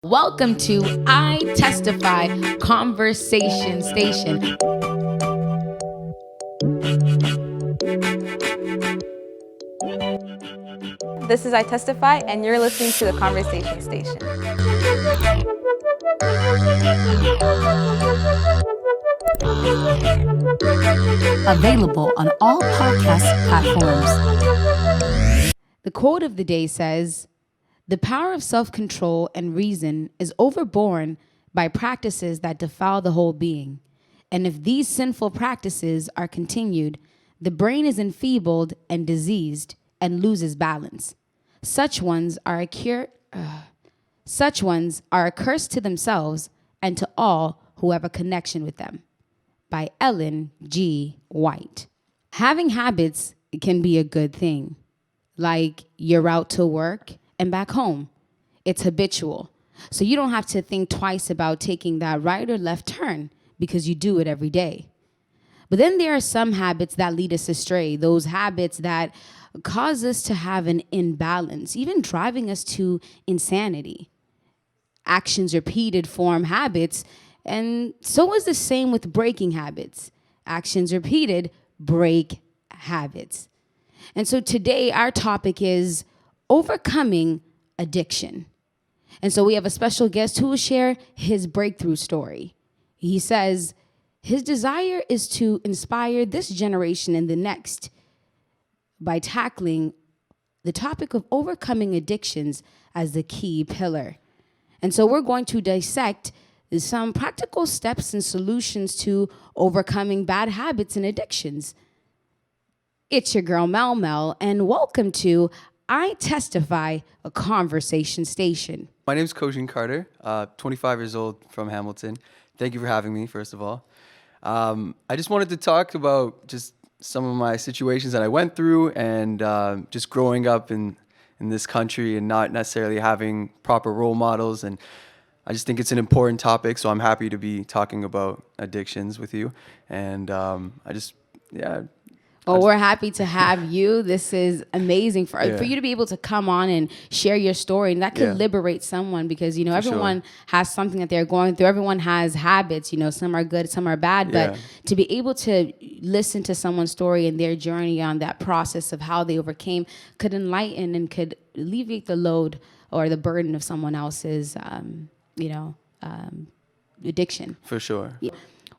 Welcome to I Testify Conversation Station. This is I Testify, and you're listening to the Conversation Station. Available on all podcast platforms. The quote of the day says, "The power of self-control and reason is overborne by practices that defile the whole being. And if these sinful practices are continued, the brain is enfeebled and diseased and loses balance. Such ones are a curse to themselves and to all who have a connection with them." By Ellen G. White. Having habits can be a good thing. Like your route to work and back home. It's habitual. So you don't have to think twice about taking that right or left turn because you do it every day. But then there are some habits that lead us astray, those habits that cause us to have an imbalance, even driving us to insanity. Actions repeated form habits, and so is the same with breaking habits. Actions repeated break habits. And so today our topic is overcoming addiction. And so we have a special guest who will share his breakthrough story. He says his desire is to inspire this generation and the next by tackling the topic of overcoming addictions as the key pillar. And so we're going to dissect some practical steps and solutions to overcoming bad habits and addictions. It's your girl Mel Mel, and welcome to I Testify, a conversation station. My name is Kojin Carter, 25 years old from Hamilton. Thank you for having me, first of all. I just wanted to talk about just some of my situations that I went through and just growing up in this country and not necessarily having proper role models. And I just think it's an important topic, so I'm happy to be talking about addictions with you. And Well, we're happy to have you. This is amazing for you to be able to come on and share your story, and that could liberate someone because, you know, everyone has something that they're going through. Everyone has habits, you know, some are good, some are bad, but to be able to listen to someone's story and their journey on that process of how they overcame could enlighten and could alleviate the load or the burden of someone else's, addiction. For sure. Yeah.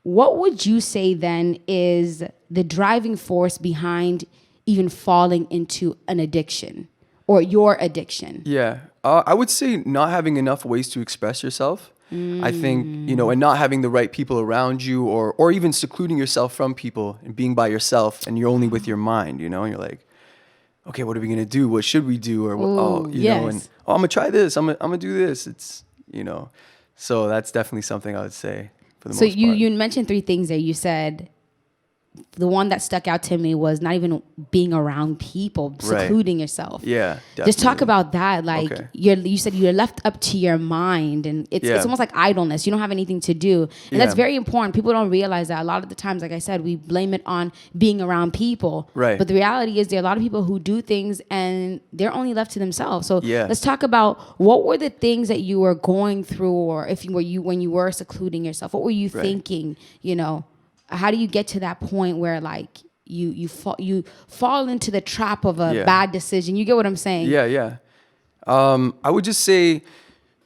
What would you say then is the driving force behind even falling into an addiction or your addiction? Yeah, I would say not having enough ways to express yourself. I think, you know, and not having the right people around you or even secluding yourself from people and being by yourself and you're only with your mind, you know, and you're like, okay, what are we going to do? What should we do? Or, know, and I'm going to try this. I'm going to do this. It's, you know, so that's definitely something I would say. So you mentioned three things there. You said the one that stuck out to me was not even being around people, secluding yourself. Yeah, definitely. Just talk about that. Like you said, you're left up to your mind, and it's almost like idleness. You don't have anything to do, and that's very important. People don't realize that a lot of the times, like I said, we blame it on being around people. Right. But the reality is, there are a lot of people who do things and they're only left to themselves. So let's talk about what were the things that you were going through, or if you were when you were secluding yourself, what were you thinking? You know. How do you get to that point where like you fall into the trap of a bad decision? You get what I'm saying? Yeah. I would just say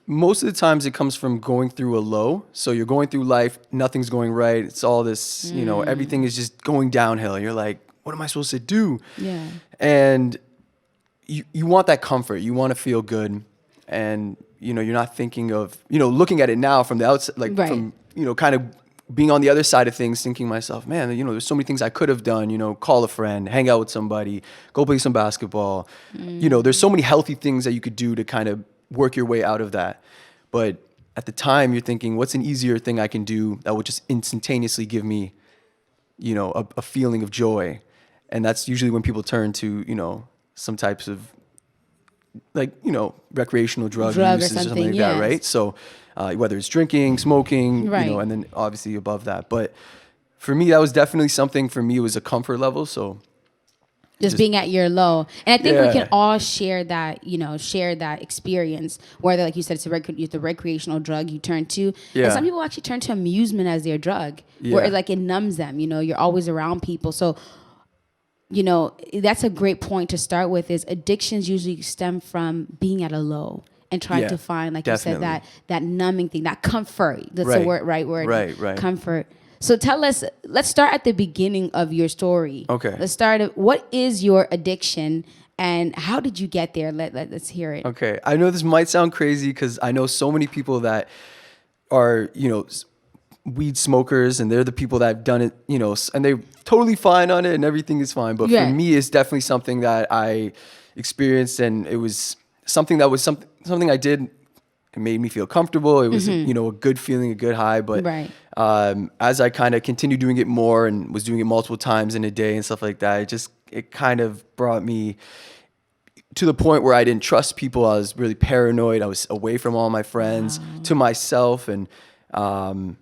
most of the times it comes from going through a low. So you're going through life, nothing's going right. It's all this, you know, everything is just going downhill. You're like, what am I supposed to do? Yeah. And you want that comfort. You want to feel good. And, you know, you're not thinking of, you know, looking at it now from the outside, like from, you know, kind of being on the other side of things, thinking to myself, man, you know, there's so many things I could have done, you know, call a friend, hang out with somebody, go play some basketball. You know, there's so many healthy things that you could do to kind of work your way out of that. But at the time you're thinking, what's an easier thing I can do that would just instantaneously give me, you know, a feeling of joy. And that's usually when people turn to, you know, some types of like, you know, recreational drug use or something like that, right? So whether it's drinking, smoking, you know, and then obviously above that. But for me, that was definitely something for me, it was a comfort level. So Just being at your low. And I think we Yeah. can all share that, share that experience, whether, like you said, it's the recreational drug you turn to. Yeah. And some people actually turn to amusement as their drug, where Yeah. it numbs them, you're always around people. So, that's a great point to start with, is addictions usually stem from being at a low and trying Yeah, to find, like definitely. you said, that numbing thing, that comfort. That's the right word. Right. Comfort. So tell us, let's start at the beginning of your story. Okay. Let's start at, what is your addiction and how did you get there? Let's hear it. Okay. I know this might sound crazy because I know so many people that are, weed smokers, and they're the people that have done it, and they're totally fine on it and everything is fine. But for me, it's definitely something that I experienced, and it was something something I did. It made me feel comfortable. It was, a good feeling, a good high. But as I kind of continued doing it more and was doing it multiple times in a day and stuff like that, it kind of brought me to the point where I didn't trust people. I was really paranoid. I was away from all my friends, to myself. And I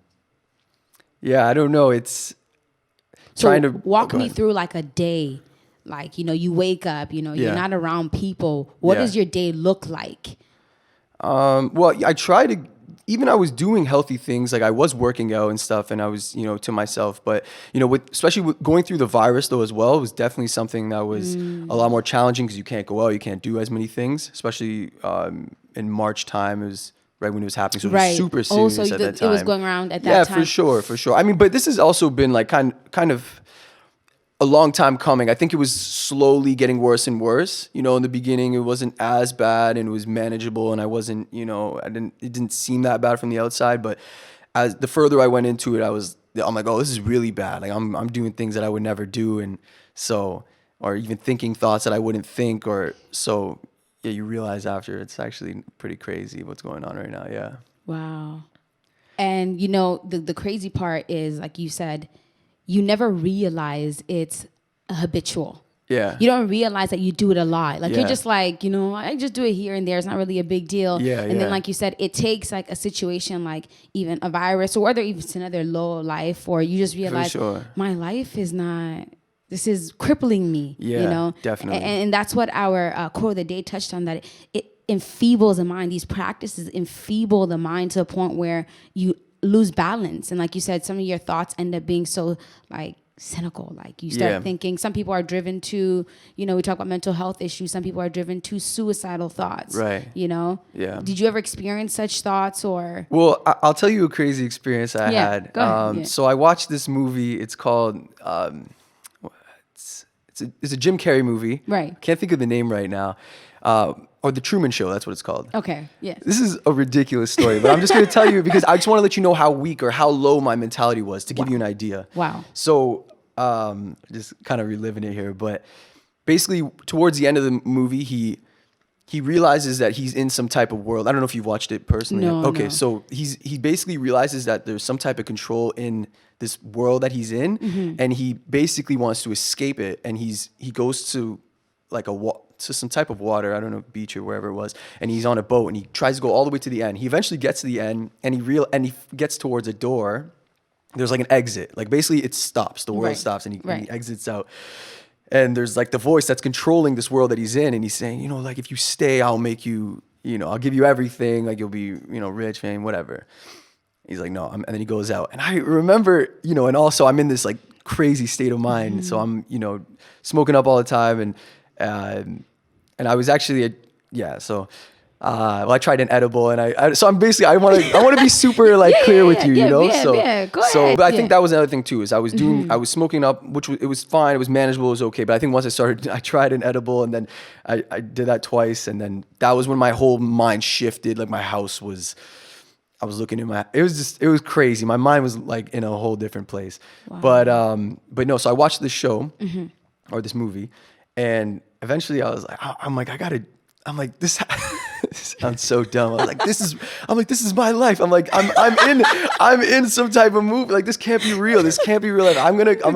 don't know. It's trying to walk me through like a day. Like, you wake up, you're not around people. What does your day look like? Well, I try to, even I was doing healthy things, like I was working out and stuff, and I was, to myself. But, especially with going through the virus though as well, it was definitely something that was a lot more challenging because you can't go out, you can't do as many things, especially in March time. It was right when it was happening, so it was super serious at that time. It was going around at that time. Yeah, for sure. I mean, but this has also been like kind of a long time coming. I think it was slowly getting worse and worse. In the beginning, it wasn't as bad and it was manageable, and I wasn't, it didn't seem that bad from the outside. But as the further I went into it, I'm like, oh, this is really bad. Like I'm doing things that I would never do, and so, or even thinking thoughts that I wouldn't think, or so. Yeah, you realize after it's actually pretty crazy what's going on right now. Yeah. Wow. And the crazy part is, like you said, you never realize it's habitual. Yeah. You don't realize that you do it a lot. Like you're just like, I just do it here and there. It's not really a big deal. And then, like you said, it takes like a situation like even a virus, or whether even it's another low life, or you just realize my life is not, this is crippling me. Yeah, definitely. And that's what our quote of the day touched on, that it enfeebles the mind. These practices enfeeble the mind to a point where you lose balance. And like you said, some of your thoughts end up being so like cynical. Like you start thinking, some people are driven to, we talk about mental health issues. Some people are driven to suicidal thoughts. Right. Yeah. Did you ever experience such thoughts, or? Well, I'll tell you a crazy experience I had. Go ahead. So I watched this movie. It's called, it's a Jim Carrey movie. Right. Can't think of the name right now. Or The Truman Show, that's what it's called. Okay, yes. This is a ridiculous story, but I'm just going to tell you because I just want to let you know how weak or how low my mentality was to give you an idea. Wow. So, just kind of reliving it here, but basically towards the end of the movie, he realizes that he's in some type of world. I don't know if you've watched it personally. No, okay, no. so he basically realizes that there's some type of control in this world that he's in, and he basically wants to escape it, and he goes to like to some type of water, I don't know, beach or wherever it was, and he's on a boat and he tries to go all the way to the end. He eventually gets to the end, and he gets towards a door. There's like an exit, like basically it stops, the world stops, and he exits out. And there's like the voice that's controlling this world that he's in, and he's saying, like if you stay, I'll make you, I'll give you everything, like you'll be, rich, fame, whatever. He's like, no, and then he goes out, and I remember, and also I'm in this like crazy state of mind, so I'm, smoking up all the time, and I was actually, well, I tried an edible, and so I'm basically, I want to be super like clear with you, go ahead. But I think that was another thing too, is I was smoking up, it was fine, it was manageable, it was okay. But I think once I tried an edible, and then I did that twice, and then that was when my whole mind shifted. Like I was looking at it was crazy. My mind was like in a whole different place. Wow. But no, so I watched this show or this movie, and eventually I was like, I'm like, this sounds so dumb. I was like, this is my life. I'm in some type of movie. Like, this can't be real. This can't be real life.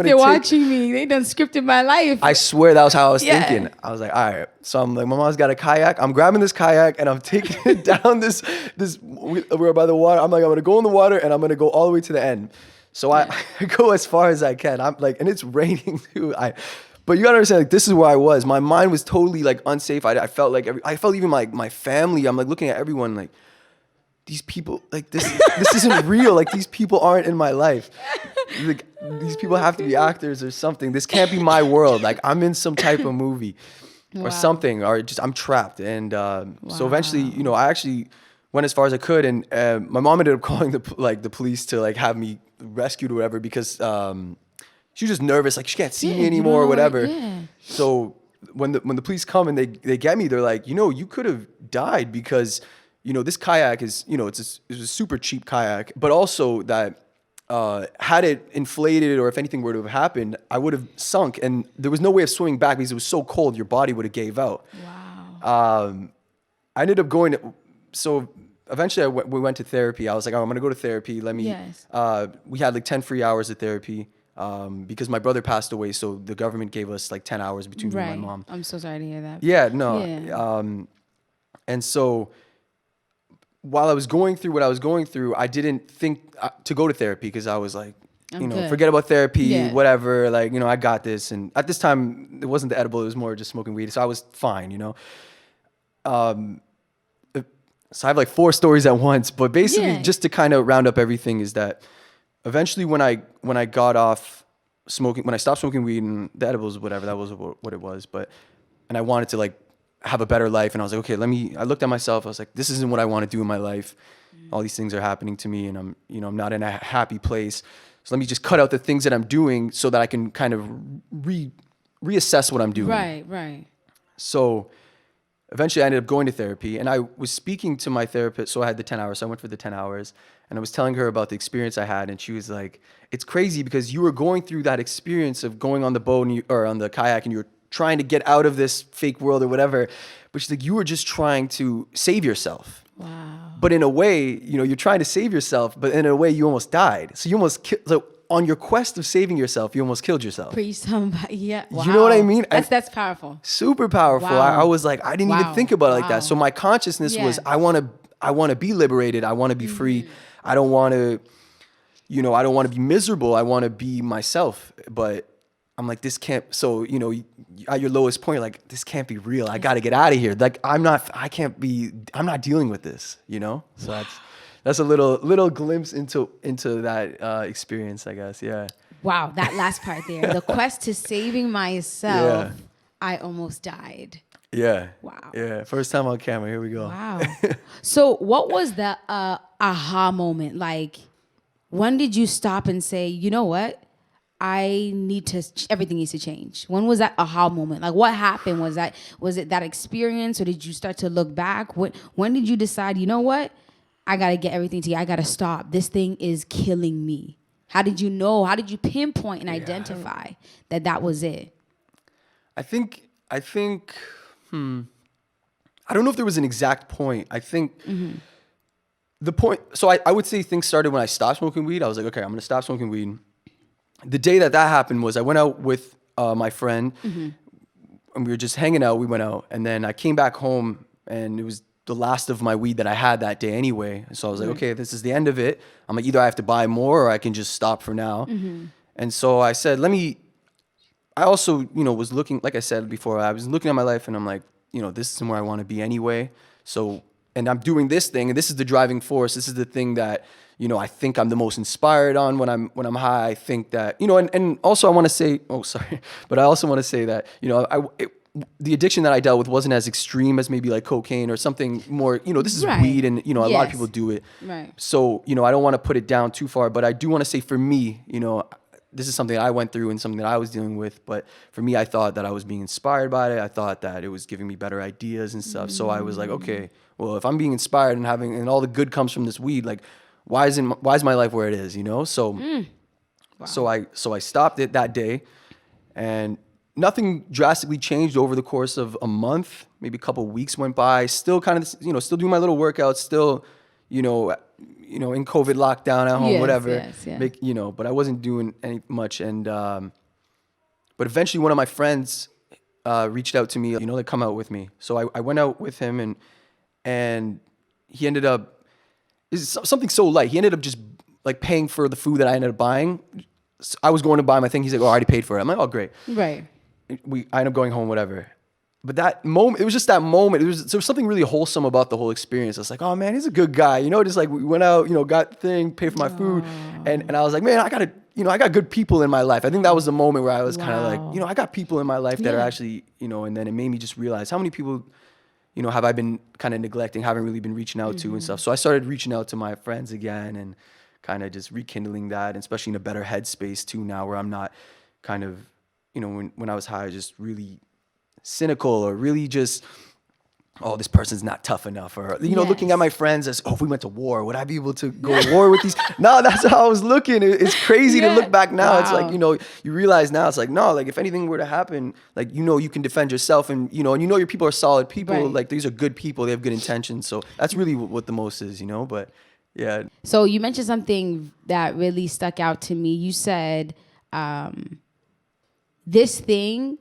They're watching me. They done scripted my life. I swear that was how I was thinking. I was like, all right. So I'm like, my mom's got a kayak. I'm grabbing this kayak and I'm taking it down we're by the water. I'm like, I'm going to go in the water and I'm going to go all the way to the end. So I go as far as I can. I'm like, and it's raining too. But you gotta understand, like, this is where I was. My mind was totally like unsafe. I felt like I felt even like my family. I'm like looking at everyone like, these people, like this isn't real. Like, these people aren't in my life. Like, these people have to be actors or something. This can't be my world. Like, I'm in some type of movie or something, or just I'm trapped. And so eventually, you know, I actually went as far as I could, and my mom ended up calling the police to like have me rescued or whatever, because she was just nervous, like she can't see me anymore or whatever. Yeah. So when the police come and they get me, they're like, you know, you could have died because, you know, this kayak is, you know, it's a super cheap kayak, but also that had it inflated or if anything were to have happened, I would have sunk, and there was no way of swimming back because it was so cold, your body would have gave out. Wow. I ended up going to, so eventually we went to therapy. I was like, oh, I'm going to go to therapy. Let me, Yes. We had like 10 free hours of therapy because my brother passed away. So the government gave us like 10 hours between me and my mom. I'm so sorry to hear that. Yeah, no. Yeah. And so while I was going through what I was going through, I didn't think to go to therapy because I was like, I'm you know, good. forget about therapy, Yeah. whatever. Like, you know, I got this. And at this time, it wasn't the edible. It was more just smoking weed. So I was fine, you know. So I have like 4 stories at once. But basically, just to kind of round up everything, is that eventually when I got off smoking, when I stopped smoking weed and the edibles, whatever, that was what it was. And I wanted to like have a better life. And I was like, okay, I looked at myself. I was like, this isn't what I want to do in my life. All these things are happening to me and I'm not in a happy place. So let me just cut out the things that I'm doing so that I can kind of reassess what I'm doing. Right. So eventually I ended up going to therapy, and I was speaking to my therapist. So I had the 10 hours. So I went for the 10 hours, and I was telling her about the experience I had. And she was like, it's crazy because you were going through that experience of going on the boat or on the kayak, and you were trying to get out of this fake world or whatever. But she's like, you were just trying to save yourself. Wow. But in a way, you know, you're trying to save yourself, but in a way you almost died. So you almost so on your quest of saving yourself, you almost killed yourself. Preach somebody. Yeah. Wow. You know what I mean? That's powerful. Super powerful. Wow. I was like, I didn't even think about it like Wow. that. So my consciousness was, I want to be liberated. I want to be free. I don't want to, you know, I don't want to be miserable. I want to be myself. But I'm like, this can't, so, you know, at your lowest point, you're like, this can't be real. I got to get out of here. Like, I'm not dealing with this, you know? So that's a little glimpse into that experience, I guess. Yeah. Wow. That last part there. The quest to saving myself. Yeah. I almost died. Yeah. Wow. Yeah. First time on camera. Here we go. Wow. So what was the aha moment? Like, when did you stop and say, you know what? Everything needs to change. When was that aha moment? Like, what happened? Was it that experience, or did you start to look back? When did you decide, you know what? I got to get everything together. I got to stop. This thing is killing me. How did you know? How did you pinpoint and identify that was it? I think, I don't know if there was an exact point. I think the point, so I would say things started when I stopped smoking weed. I was like, okay, I'm going to stop smoking weed. The day that happened was I went out with my friend and we were just hanging out. We went out, and then I came back home, and it was the last of my weed that I had that day anyway. So I was like, okay, this is the end of it. I'm like, either I have to buy more or I can just stop for now. And so I said, I also, you know, was looking, like I said before, I was looking at my life, and I'm like, you know, this isn't where I want to be anyway. So, and I'm doing this thing, and this is the driving force. This is the thing that, you know, I think I'm the most inspired on when I'm high. I think that, you know, and also I want to say, but I also want to say that, you know, the addiction that I dealt with wasn't as extreme as maybe like cocaine or something more, you know, this is weed, and, you know, a lot of people do it. Right. So, you know, I don't want to put it down too far, but I do want to say, for me, you know, this is something I went through and something that I was dealing with. But for me, I thought that I was being inspired by it. I thought that it was giving me better ideas and stuff. So I was like, okay, well, if I'm being inspired and all the good comes from this weed, like, why is my life where it is, you know? So, so I stopped it that day, and nothing drastically changed over the course of a month. Maybe a couple of weeks went by. Still kind of, you know, still doing my little workouts. Still, you know, in COVID lockdown at home, whatever. You know, but I wasn't doing any much. And but eventually, one of my friends reached out to me. You know, they come out with me. So I went out with him, and he ended up. It's something so light. He ended up just like paying for the food that I ended up buying. I was going to buy my thing. He's like, oh, I already paid for it. I'm like, oh, great. Right. I end up going home, whatever. But that moment, it was just that moment. There was something really wholesome about the whole experience. I was like, oh man, he's a good guy. Just like we went out, got the thing, paid for my food. And I was like, man, I got good people in my life. I think that was the moment where I was kind of like, I got people in my life that are actually, and then it made me just realize how many people, have I been kind of neglecting, haven't really been reaching out to and stuff. So I started reaching out to my friends again and kind of just rekindling that, and especially in a better headspace too now, where I'm not kind of, when I was high, just really cynical or really just, oh, this person's not tough enough, or looking at my friends as, oh, if we went to war, would I be able to go to war with these? No, that's how I was looking. It's crazy to look back now. Wow. It's like, you realize now, it's like, no, like if anything were to happen, like, you can defend yourself, and your people are solid people. Right. Like these are good people. They have good intentions. So that's really what the most is, but yeah. So you mentioned something that really stuck out to me. You said, this thing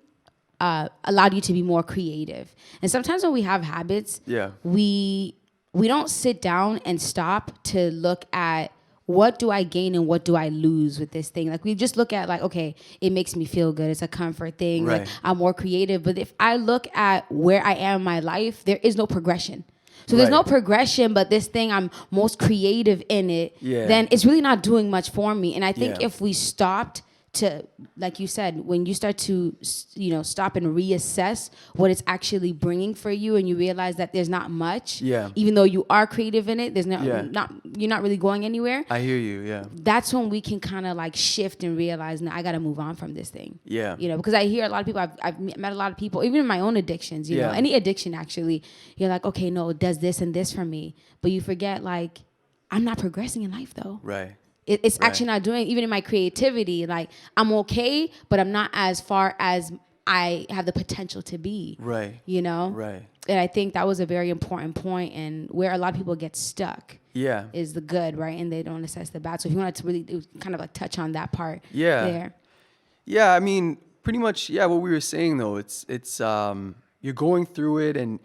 allowed you to be more creative. And sometimes when we have habits, we don't sit down and stop to look at what do I gain and what do I lose with this thing. Like we just look at like, okay, it makes me feel good. It's a comfort thing. Right. Like, I'm more creative. But if I look at where I am in my life, there is no progression. So there's no progression, but this thing, I'm most creative in it, then it's really not doing much for me. And I think if we stopped to, like you said, when you start to, stop and reassess what it's actually bringing for you, and you realize that there's not much, even though you are creative in it, there's you're not really going anywhere. I hear you, yeah. That's when we can kind of like shift and realize, no, I got to move on from this thing. Yeah. Because I hear a lot of people, I've met a lot of people, even in my own addictions, you know, any addiction actually, you're like, okay, no, it does this and this for me. But you forget, like, I'm not progressing in life though. Right. It's actually not doing, even in my creativity, like I'm okay, but I'm not as far as I have the potential to be. Right. Right. And I think that was a very important point, and where a lot of people get stuck. Yeah. Is the good, right? And they don't assess the bad. So if you wanted to really kind of like touch on that part. There. Yeah. I mean, pretty much. Yeah. What we were saying though, it's you're going through it, and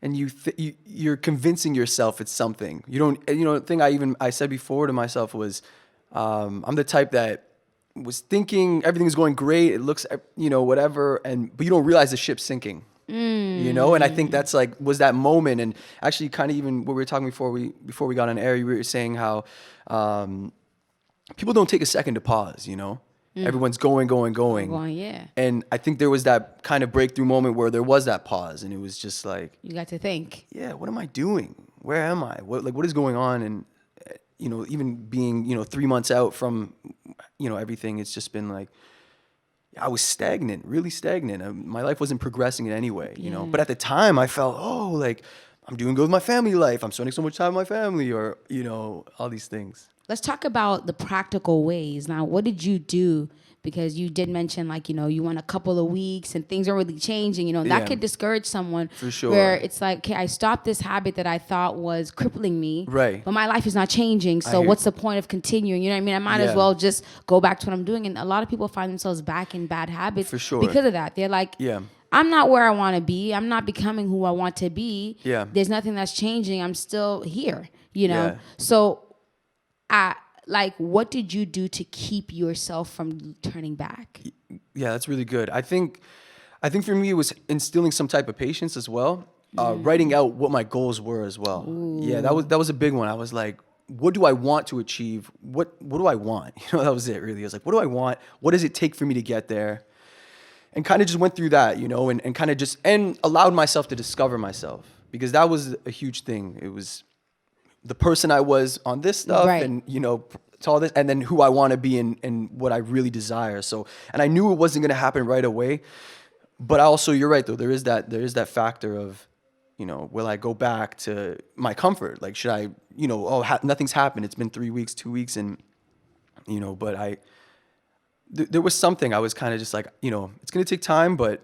you're convincing yourself it's something. You don't, the thing I said before to myself was, I'm the type that was thinking everything's going great. It looks, whatever. But you don't realize the ship's sinking, and I think that's like, was that moment. And actually kind of even what we were talking before we got on air, you were saying how, people don't take a second to pause, Everyone's going. Yeah. And I think there was that kind of breakthrough moment where there was that pause, and it was just like, you got to think. Yeah, what am I doing? Where am I? What is going on? And even being 3 months out from everything, it's just been like, I was stagnant, really stagnant. My life wasn't progressing in any way, But at the time, I felt, like I'm doing good with my family life. I'm spending so much time with my family, or all these things. Let's talk about the practical ways. Now, what did you do? Because you did mention, like, you went a couple of weeks and things are really changing, that could discourage someone. For sure. Where it's like, okay, I stopped this habit that I thought was crippling me. Right. But my life is not changing. So what's the point of continuing? You know what I mean? I might as well just go back to what I'm doing. And a lot of people find themselves back in bad habits. For sure. Because of that. They're like, I'm not where I want to be. I'm not becoming who I want to be. Yeah. There's nothing that's changing. I'm still here, So what did you do to keep yourself from turning back? Yeah, that's really good. I think for me, it was instilling some type of patience as well. Writing out what my goals were as well. Ooh. Yeah, that was a big one. I was like, what do I want to achieve? What do I want? That was it really. I was like, what do I want? What does it take for me to get there? And kind of just went through that, and kind of just, and allowed myself to discover myself, because that was a huge thing. It was the person I was on this stuff, and to all this, and then who I want to be and what I really desire. So, and I knew it wasn't going to happen right away, but also, you're right though. There is that factor of, will I go back to my comfort? Like, should I, nothing's happened. It's been 3 weeks, 2 weeks, and but there was something I was kind of just like, it's going to take time, but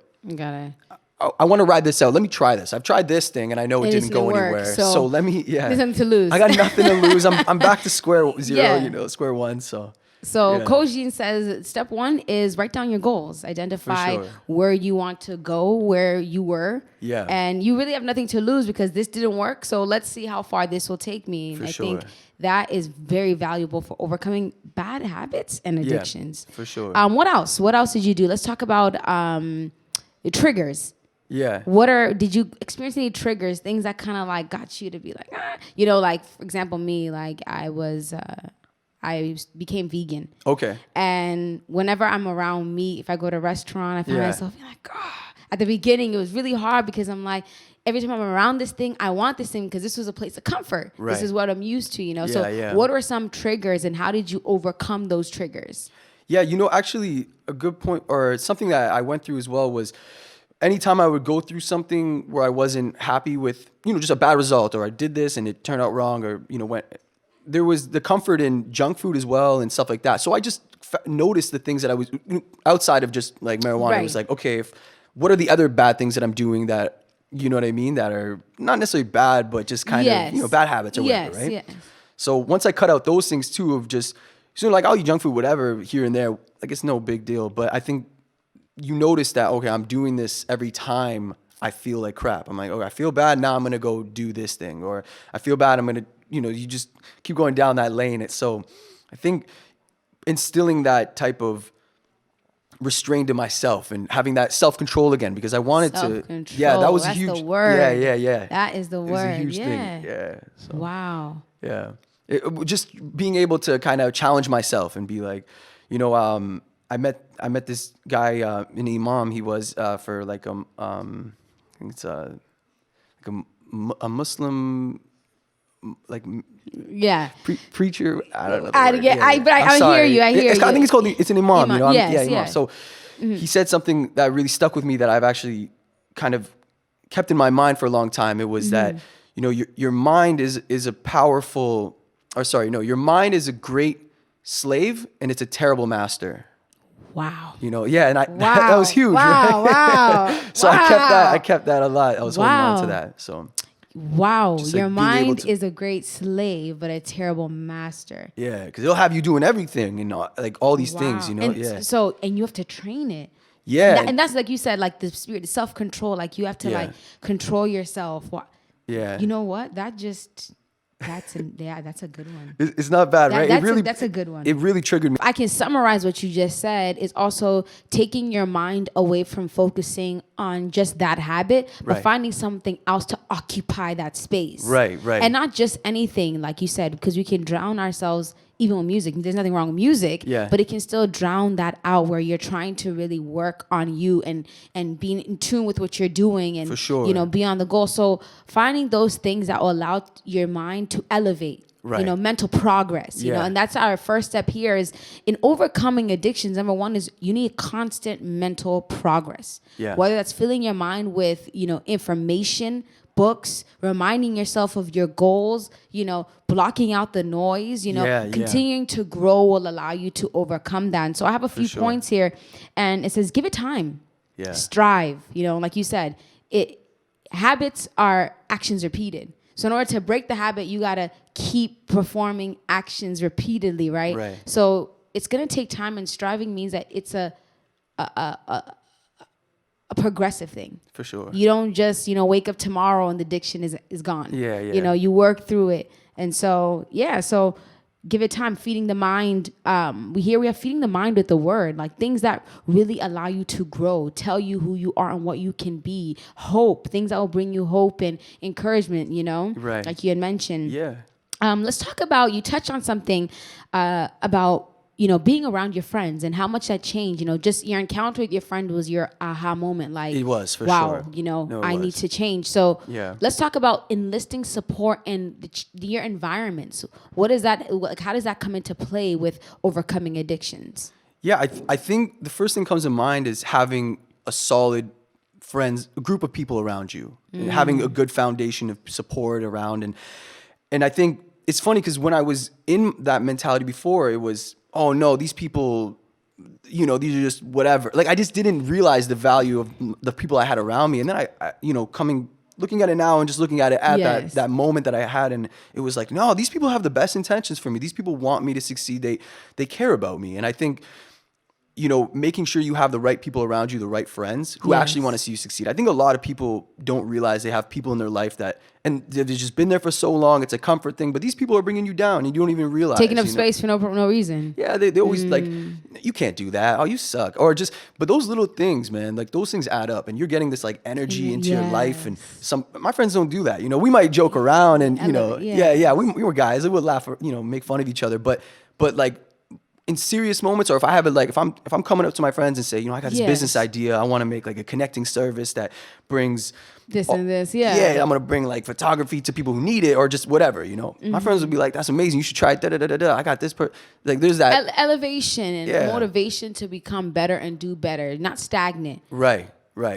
I want to ride this out. Let me try this. I've tried this thing, and I know it didn't go anywhere. So let me, There's nothing to lose. I got nothing to lose. I'm back to square zero, square one. So So Yeah. Coach Jean says step 1 is write down your goals. Identify sure. where you want to go, where you were. Yeah. And you really have nothing to lose because this didn't work. So let's see how far this will take me. And For I sure. think that is very valuable for overcoming bad habits and addictions. For sure. What else? What else did you do? Let's talk about the triggers. Yeah. Did you experience any triggers, things that kind of like got you to be like, like, for example, me, like I became vegan. Okay. And whenever I'm around meat, if I go to a restaurant, I find Yeah. myself like, at the beginning, it was really hard because I'm like, every time I'm around this thing, I want this thing because this was a place of comfort. Right. This is what I'm used to, Yeah, So yeah. what were some triggers and how did you overcome those triggers? Yeah, actually a good point or something that I went through as well was anytime I would go through something where I wasn't happy with, just a bad result or I did this and it turned out wrong or, there was the comfort in junk food as well and stuff like that. So I just noticed the things that I was outside of just like marijuana. Right. It was like, okay, what are the other bad things that I'm doing that, you know what I mean? That are not necessarily bad, but just kind of, bad habits or whatever, right? Yes. So once I cut out those things too of just, like I'll eat junk food, whatever, here and there, like it's no big deal. But I think you notice that, okay, I'm doing this every time I feel like crap. I'm like, okay, I feel bad. Now I'm going to go do this thing. Or I feel bad. I'm going to, you just keep going down that lane. So I think instilling that type of restraint in myself and having that self-control again, because I wanted to, that was That's huge. the word. Yeah. That is the It was word. a huge yeah. thing. Yeah. So, Wow. yeah. Just being able to kind of challenge myself and be like, I met this guy, an imam. He was for like I think it's like a Muslim like Yeah. preacher. I don't know. I hear you. I think it's called it's an imam. Imam, Imam. yes. So he said something that really stuck with me that I've actually kind of kept in my mind for a long time. It was that your mind is a powerful. Or sorry, no, your mind is a great slave and it's a terrible master. Wow. And that was huge, right? Wow. So I kept that a lot. I was holding on to Wow. that. So Wow. Just, like, Your being able mind to- is a great slave, but a terrible master. yeah, because it'll have you doing everything and like all these things, Wow. And yeah. and you have to train it. Yeah. And that's like you said, like the spirit, the self-control, like you have to like control yourself. Yeah. You know what? That's a good one. It's not bad, right? That's a good one. It really triggered me. I can summarize what you just said is also taking your mind away from focusing on just that habit, but Right. finding something else to occupy that space. Right. And not just anything, like you said, because we can drown ourselves even with music. There's nothing wrong with music, Yeah. but it can still drown that out where you're trying to really work on you and being in tune with what you're doing and, For sure. be on the goal. So finding those things that will allow your mind to elevate. Right. Mental progress, Yeah. and that's our first step here is in overcoming addictions. Number one is you need constant mental progress. Yeah. Whether that's filling your mind with, information, books, reminding yourself of your goals, blocking out the noise, continuing to grow will allow you to overcome that. And so I have a few sure. points here and it says, give it time, Yeah. strive, like you said, habits are actions repeated. So in order to break the habit, you got to keep performing actions repeatedly, right? Right. So it's going to take time, and striving means that it's a progressive thing. For sure. You don't just, wake up tomorrow and the addiction is gone. Yeah, yeah. You work through it. And so, so give it time, feeding the mind. We are feeding the mind with the word, like things that really allow you to grow, tell you who you are and what you can be, hope, things that will bring you hope and encouragement, Right. like you had mentioned. Yeah. Let's talk about, you touched on something about, being around your friends and how much that changed, just your encounter with your friend was your aha moment. Like, It was, for wow, sure. No, it I was. need to change. So Yeah. let's talk about enlisting support in your environment. So what is that? How does that come into play with overcoming addictions? Yeah, I think the first thing comes to mind is having a solid a group of people around you, and having a good foundation of support around. And I think it's funny because when I was in that mentality before, it was, oh no, these people, these are just whatever. Like I just didn't realize the value of the people I had around me. And then I coming looking at it now and just looking at it at Yes. that moment that I had, and it was like, no, these people have the best intentions for me. These people want me to succeed. They care about me. And I think, you know, making sure you have the right people around you, the right friends who actually want to see you succeed. I think a lot of people don't realize they have people in their life that, and they've just been there for so long. It's a comfort thing, but these people are bringing you down and you don't even realize. Taking up you know? space for no reason. Yeah, they always like, you can't do that. Oh, you suck. Or just, but those little things, man, like those things add up and you're getting this like energy into your life. And my friends don't do that. You know, we might joke around and, you know, we were guys. We would laugh, or, you know, make fun of each other. But like, in serious moments, or if I have it, like if I'm coming up to my friends and say, you know, I got this business idea, I want to make like a connecting service that brings this and this, I'm gonna bring like photography to people who need it, or just whatever, you know. My friends would be like, that's amazing, you should try it, I got this like there's that elevation and motivation to become better and do better, not stagnant. Right.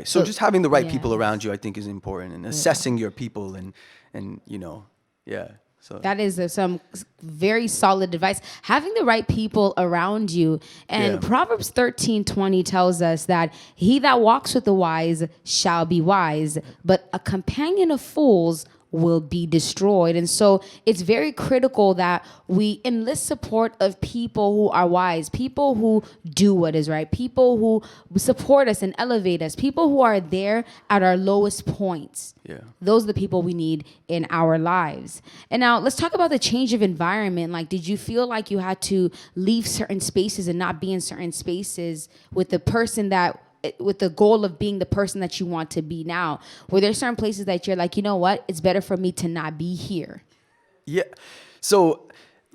So just having the right people around you, I think, is important, and assessing your people and you know, So that is some very solid advice. Having the right people around you. And Proverbs 13:20 tells us that he that walks with the wise shall be wise, but a companion of fools will be destroyed. And so it's very critical that we enlist support of people who are wise, people who do what is right, people who support us and elevate us, people who are there at our lowest points. Those are the people we need in our lives. And now let's talk about the change of environment. Like, did you feel like you had to leave certain spaces and not be in certain spaces with the person that, with the goal of being the person that you want to be now? Were there certain places that you're like, you know what, it's better for me to not be here? Yeah. So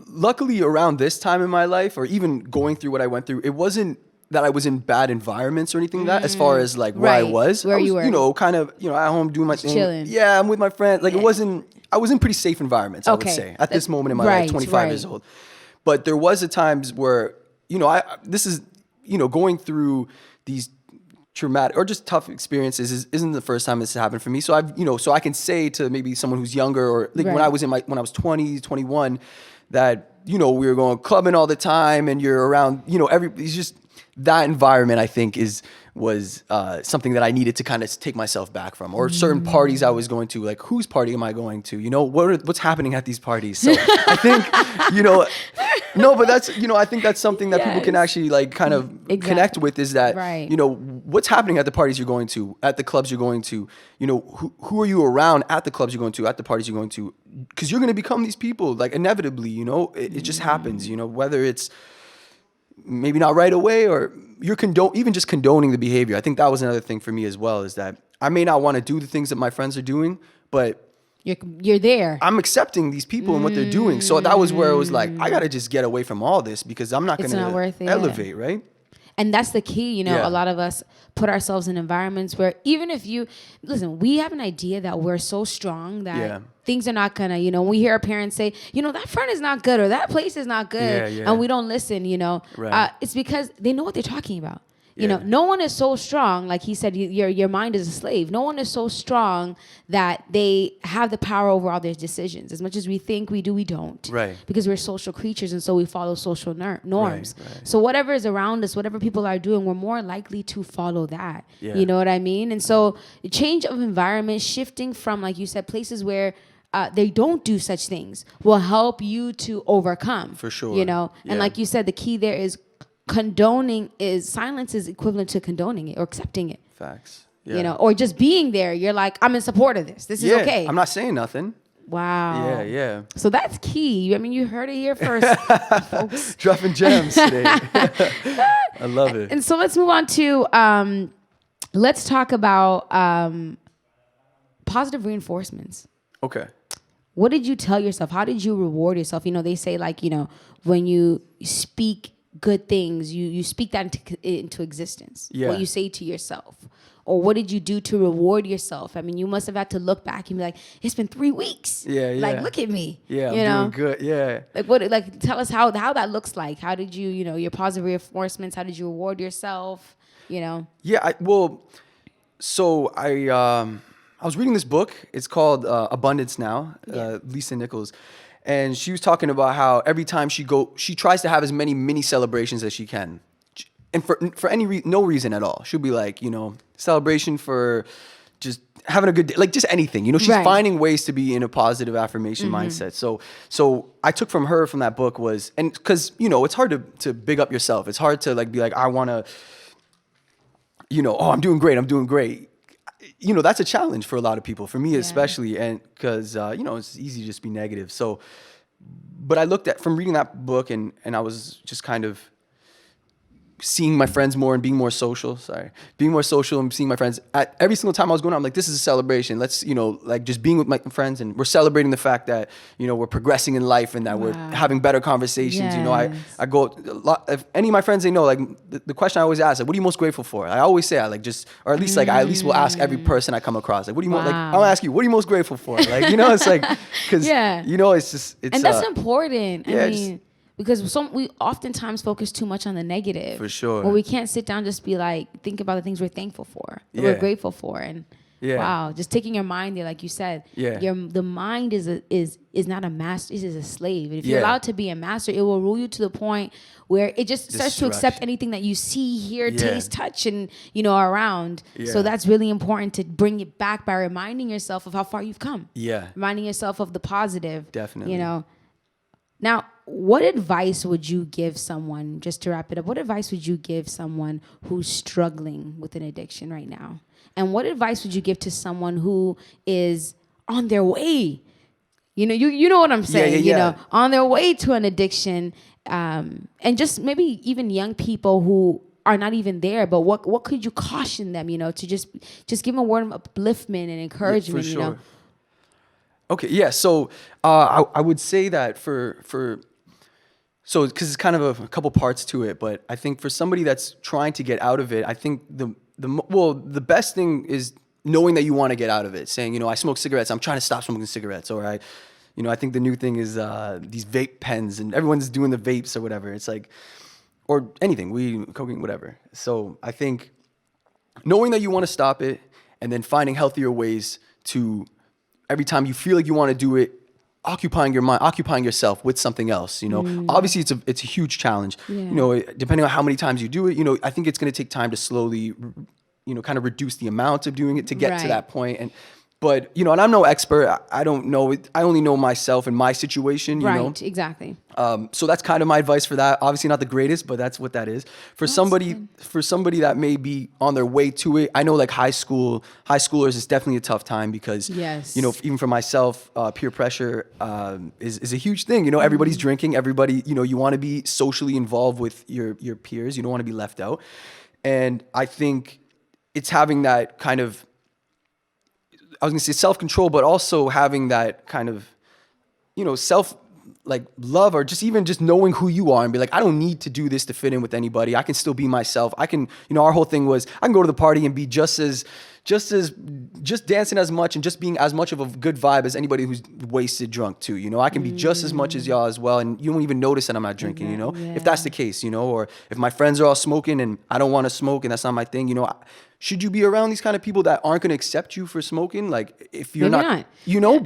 luckily around this time in my life, or even going through what I went through, it wasn't that I was in bad environments or anything like that, as far as like where I was. Where you were. You know, kind of, you know, at home doing my thing. Chilling. Yeah, I'm with my friends. Like I was in pretty safe environments, I would say, at this moment in my life, 25 years old. But there was a times where, you know, this is, you know, going through these traumatic or just tough experiences isn't the first time this has happened for me. So so I can say to maybe someone who's younger, or like when I was 20, 21, that, you know, we were going clubbing all the time and you're around, you know, it's just that environment, I think was something that I needed to kind of take myself back from, or certain parties I was going to, like whose party am I going to? You know, what's happening at these parties? So I think, you know, no, but that's, you know, I think that's something that people can actually like kind of connect with, is that, you know, what's happening at the parties you're going to, at the clubs you're going to, you know, who are you around at the clubs you're going to, at the parties you're going to, because you're going to become these people, like inevitably, you know, it just happens, you know, whether it's maybe not right away, or you're even just condoning the behavior. I think that was another thing for me as well, is that I may not want to do the things that my friends are doing, but you're there. I'm accepting these people and what they're doing. So that was where it was like, I got to just get away from all this, because I'm not going to elevate, right? And that's the key, you know, a lot of us put ourselves in environments where even if we have an idea that we're so strong that things are not gonna, you know, we hear our parents say, you know, that friend is not good, or that place is not good, and we don't listen, you know, it's because they know what they're talking about. You know, no one is so strong, like he said, your mind is a slave. No one is so strong that they have the power over all their decisions. As much as we think we do, we don't. Right. Because we're social creatures, and so we follow social norms. Right. So whatever is around us, whatever people are doing, we're more likely to follow that. Yeah. You know what I mean? And so change of environment, shifting from, like you said, places where they don't do such things will help you to overcome. For sure. You know, and like you said, the key there is silence is equivalent to condoning it or accepting it. Facts. Yeah. You know, or just being there. You're like, I'm in support of this. This is okay. I'm not saying nothing. Wow. Yeah. So that's key. I mean, you heard it here first, folks. Dropping gems today. I love it. And so let's move on to, let's talk about positive reinforcements. Okay. What did you tell yourself? How did you reward yourself? You know, they say, like, you know, when you speak good things, you speak that into existence. Yeah. What you say to yourself. Or what did you do to reward yourself? I mean, you must have had to look back and be like, it's been 3 weeks. Yeah. Like, look at me. Yeah, I'm doing good. Yeah. Like, tell us how that looks like. How did you, you know, your positive reinforcements, how did you reward yourself, you know? Yeah, I was reading this book. It's called Abundance Now, Lisa Nichols. And she was talking about how every time she tries to have as many mini celebrations as she can. And for no reason at all. She'll be like, you know, celebration for just having a good day, like just anything, she's Right. finding ways to be in a positive affirmation mindset. So I took from that book was, and because, it's hard to big up yourself. It's hard to like be like, I want to, oh, I'm doing great. That's a challenge for a lot of people, for me especially. And because, it's easy to just be negative. So, but I looked at, from reading that book and I was just kind of seeing my friends more and being more social and seeing my friends at every single time I was going out. I'm like, this is a celebration. Let's, like just being with my friends, and we're celebrating the fact that, we're progressing in life and that we're having better conversations. I go a lot, if any of my friends, they know, like the question I always ask, like, what are you most grateful for? I always say, I will ask every person I come across, like, what do you like, I'll ask you, what are you most grateful for? Like, it's like, cause it's just, it's, and that's important. yeah, I mean, because we oftentimes focus too much on the negative. For sure. Well, we can't sit down and just be like, think about the things we're thankful for, that we're grateful for. And wow, just taking your mind there, like you said, the mind is not a master, it is a slave. And if you're allowed to be a master, it will rule you to the point where it just starts to accept anything that you see, hear, taste, touch, and, around. So that's really important to bring it back by reminding yourself of how far you've come. Yeah. Reminding yourself of the positive. Definitely. Now, what advice would you give someone, just to wrap it up, what advice would you give someone who's struggling with an addiction right now? And what advice would you give to someone who is on their way? You know what I'm saying? On their way to an addiction, and just maybe even young people who are not even there, but what could you caution them, to just give them a word of upliftment and encouragement, for sure. Okay, yeah. So I would say that because it's kind of a couple parts to it, but I think for somebody that's trying to get out of it, I think the best thing is knowing that you want to get out of it. Saying, I smoke cigarettes, I'm trying to stop smoking cigarettes, or I think the new thing is these vape pens, and everyone's doing the vapes or whatever. It's like, or anything, weed, cocaine, whatever. So I think knowing that you want to stop it, and then finding healthier ways to, every time you feel like you want to do it, occupying your mind, occupying yourself with something else. Obviously it's a huge challenge. Depending on how many times you do it, I think it's going to take time to slowly, kind of reduce the amount of doing it to get to that point. But and I'm no expert. I don't know it. I only know myself and my situation. Right. Exactly. So that's kind of my advice for that. Obviously not the greatest, but that's what that is. For somebody that may be on their way to it, I know like high schoolers is definitely a tough time because, even for myself, peer pressure is a huge thing. Everybody's drinking. Everybody, you want to be socially involved with your peers. You don't want to be left out. And I think it's having that kind of, I was going to say self-control, but also having that kind of, self like love, or just knowing who you are and be like, I don't need to do this to fit in with anybody. I can still be myself. I can, our whole thing was I can go to the party and be just dancing as much and just being as much of a good vibe as anybody who's wasted drunk too. I can be just as much as y'all as well. And you don't even notice that I'm not drinking, if that's the case, or if my friends are all smoking and I don't want to smoke and that's not my thing, should you be around these kind of people that aren't going to accept you for smoking? Like if you're not,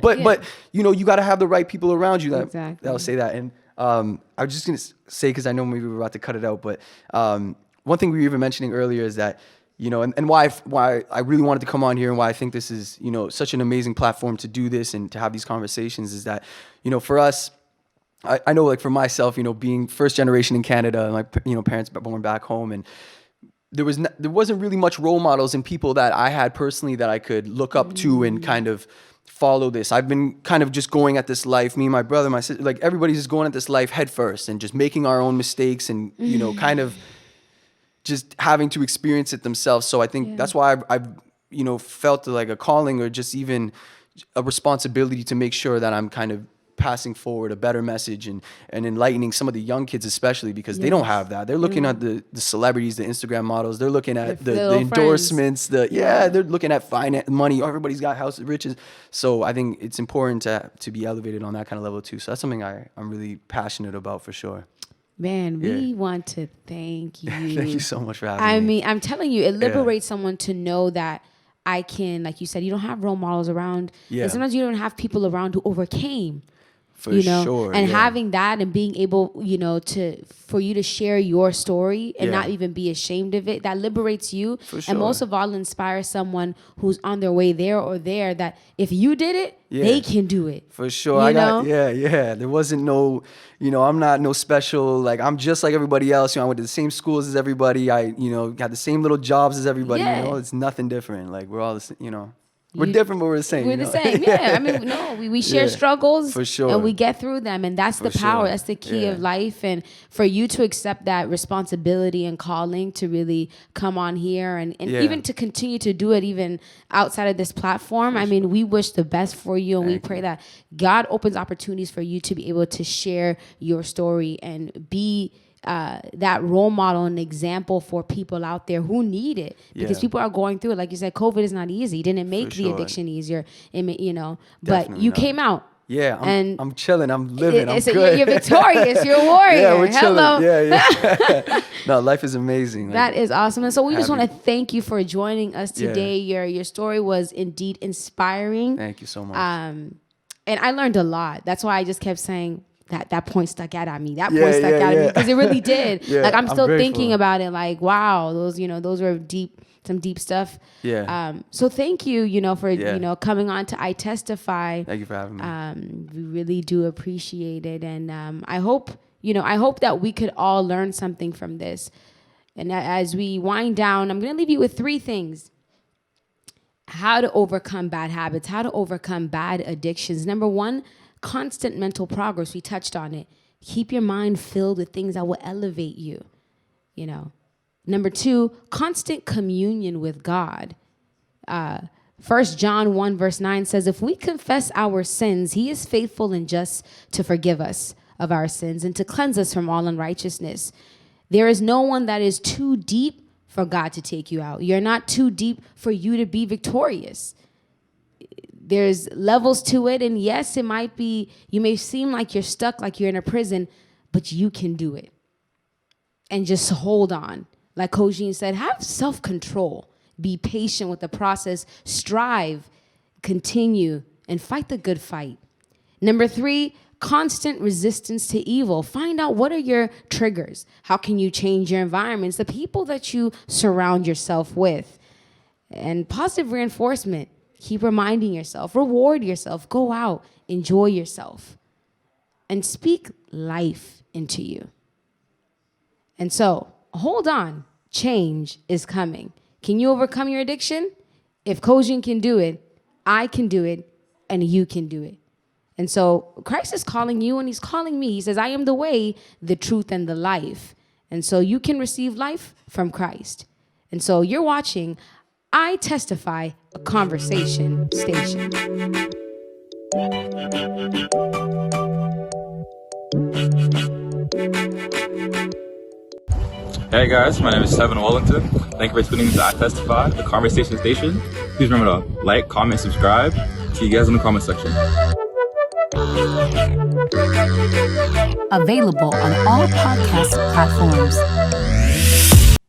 but you got to have the right people around you that'll say that. And I was just going to say, cause I know maybe we're about to cut it out, but one thing we were even mentioning earlier is that, and why I really wanted to come on here and why I think this is, such an amazing platform to do this and to have these conversations is that, for us, I know like for myself, being first generation in Canada, and my, parents born back home, and there wasn't really much role models and people that I had personally that I could look up to and kind of follow this. I've been kind of just going at this life, me and my brother, my sister, like everybody's just going at this life head first and just making our own mistakes and, kind of just having to experience it themselves. So I think that's why I've felt like a calling or just even a responsibility to make sure that I'm kind of passing forward a better message and enlightening some of the young kids, especially because they don't have that. They're looking at the celebrities, the Instagram models. They're looking at the endorsements, they're looking at finance, money. Everybody's got houses, riches. So I think it's important to be elevated on that kind of level too. So that's something I'm really passionate about for sure. Man, we want to thank you. Thank you so much for having me. I mean, I'm telling you, it liberates someone to know that I can, like you said, you don't have role models around. And sometimes you don't have people around who overcame. For sure, and yeah. having that and being able, for you to share your story and not even be ashamed of it, that liberates you. For sure. And most of all, inspires someone who's on their way there or there, that if you did it, they can do it. For sure. There wasn't no, I'm not no special, like I'm just like everybody else. I went to the same schools as everybody. I, got the same little jobs as everybody, it's nothing different. Like we're all the same, we're different, but we're the same. We're the same, yeah. I mean, no, we share struggles, for sure, and we get through them, and that's the power. That's the key of life, and for you to accept that responsibility and calling to really come on here and even to continue to do it even outside of this platform. I mean, we wish the best for you, and we pray that God opens opportunities for you to be able to share your story and be that role model and example for people out there who need it, because people are going through it. Like you said, COVID is not easy. It didn't make the addiction easier. But you came out. Yeah, and I'm chilling. I'm living. I'm good. You're victorious. You're a warrior. Yeah, we're chilling. Hello. Yeah. No, life is amazing. That is awesome. And so we just want to thank you for joining us today. Your story was indeed inspiring. Thank you so much. And I learned a lot. That's why I just kept saying that point stuck out at me. That point stuck out at me because it really did. Like I'm still thinking about it. Like, wow, those were some deep stuff. Yeah. So thank you, for coming on to I Testify. Thank you for having me. We really do appreciate it, and I hope that we could all learn something from this. And as we wind down, I'm going to leave you with 3 things: how to overcome bad habits, how to overcome bad addictions. Number 1, constant mental progress. We touched on it. Keep your mind filled with things that will elevate you. Number 2, constant communion with God. 1 John 1 verse 9 says, if we confess our sins, he is faithful and just to forgive us of our sins and to cleanse us from all unrighteousness. There is no one that is too deep for God to take you out. You're not too deep for you to be victorious. There's levels to it. And yes, it might be, you may seem like you're stuck, like you're in a prison, but you can do it. And just hold on. Like Coach Jean said, have self-control. Be patient with the process. Strive, continue, and fight the good fight. Number 3, constant resistance to evil. Find out, what are your triggers? How can you change your environments? The people that you surround yourself with. And positive reinforcement. Keep reminding yourself, reward yourself, go out, enjoy yourself, and speak life into you. And so, hold on, change is coming. Can you overcome your addiction? If Kojin can do it, I can do it, and you can do it. And so, Christ is calling you, and he's calling me. He says, I am the way, the truth, and the life. And so, you can receive life from Christ. And so, you're watching I Testify, a conversation station. Hey guys, my name is Tevin Wellington. Thank you for tuning into I Testify, the conversation station. Please remember to like, comment, subscribe. See you guys in the comment section. Available on all podcast platforms.